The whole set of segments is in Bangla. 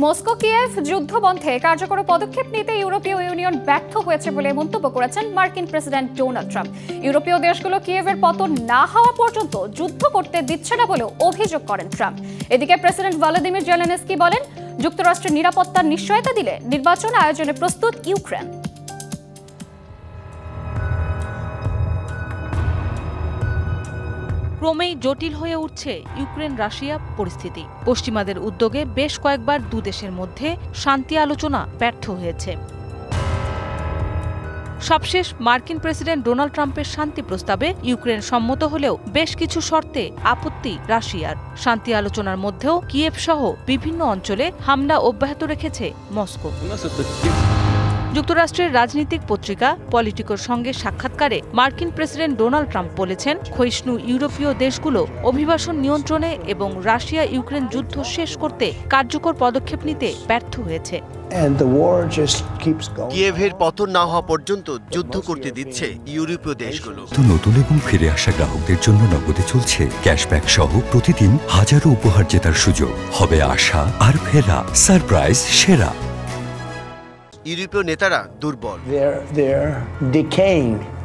মস্কো কিয়েভ যুদ্ধ বন্ধে কার্যকর পদক্ষেপ নিতে ইউরোপীয় ইউনিয়ন ব্যর্থ হয়েছে বলে মন্তব্য করেছেন মার্কিন প্রেসিডেন্ট ডোনাল্ড ট্রাম্প। ইউরোপীয় দেশগুলো কিয়েভের পতন না হওয়া পর্যন্ত যুদ্ধ করতে দিচ্ছে না বলেও অভিযোগ করেন ট্রাম্প। এদিকে প্রেসিডেন্ট ভলোদিমির জেলেনস্কি বলেন, যুক্তরাষ্ট্রের নিরাপত্তার নিশ্চয়তা দিলে নির্বাচন আয়োজনে প্রস্তুত ইউক্রেন। ক্রমেই জটিল হয়ে উঠছে ইউক্রেন রাশিয়া পরিস্থিতি। পশ্চিমাদের উদ্যোগে বেশ কয়েকবার দুদেশের মধ্যে শান্তি আলোচনা ব্যর্থ হয়েছে। সবশেষ মার্কিন প্রেসিডেন্ট ডোনাল্ড ট্রাম্পের শান্তি প্রস্তাবে ইউক্রেন সম্মত হলেও বেশ কিছু শর্তে আপত্তি রাশিয়ার। শান্তি আলোচনার মধ্যেও কিয়েভ সহ বিভিন্ন অঞ্চলে হামলা অব্যাহত রেখেছে মস্কো। যুক্তরাষ্ট্রের রাজনৈতিক পত্রিকা পলিটিকোর সঙ্গে সাক্ষাৎকারে মার্কিন প্রেসিডেন্ট ডোনাল্ড ট্রাম্প বলেছেন, ক্ষয়িষ্ণু ইউরোপীয় দেশগুলো অভিবাসন নিয়ন্ত্রণে এবং রাশিয়া ইউক্রেন যুদ্ধ শেষ করতে কার্যকর পদক্ষেপ নিতে ব্যর্থ হয়েছে। কিয়েভের পতন না হওয়া পর্যন্ত যুদ্ধ করতে দিচ্ছে ইউরোপীয় দেশগুলো। নতুন এবং ফিরে আসা গ্রাহকদের জন্য নগদে চলছে ক্যাশব্যাক সহ প্রতিদিন হাজারো উপহার জেতার সুযোগ। হবে আশা আর ফেরা, সারপ্রাইজ সেরা। ইউরোপীয় নেতারা দুর্বল।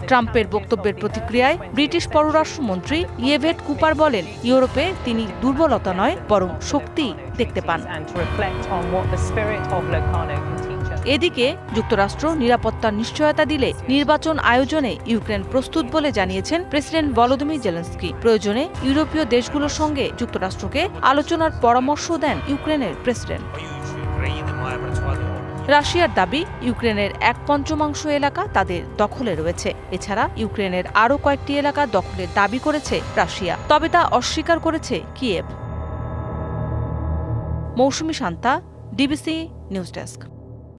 ট্রাম্পের বক্তব্যের প্রতিক্রিয়ায় ব্রিটিশ পররাষ্ট্রমন্ত্রী ইয়েভেট কুপার বলেন, ইউরোপে তিনি দুর্বলতা নয় বরং শক্তি দেখতে পান। এদিকে যুক্তরাষ্ট্র নিরাপত্তার নিশ্চয়তা দিলে নির্বাচন আয়োজনে ইউক্রেন প্রস্তুত বলে জানিয়েছেন প্রেসিডেন্ট ভলোদিমির জেলেনস্কি। প্রয়োজনে ইউরোপীয় দেশগুলোর সঙ্গে যুক্তরাষ্ট্রকে আলোচনার পরামর্শ দেন ইউক্রেনের প্রেসিডেন্ট। রাশিয়ার দাবি, ইউক্রেনের 1/5 এলাকা তাদের দখলে রয়েছে। এছাড়া ইউক্রেনের আরও কয়েকটি এলাকা দখলের দাবি করেছে রাশিয়া, তবে তা অস্বীকার করেছে কিয়েভ। মৌসুমী শান্তা, ডিবিসি নিউজ ডেস্ক।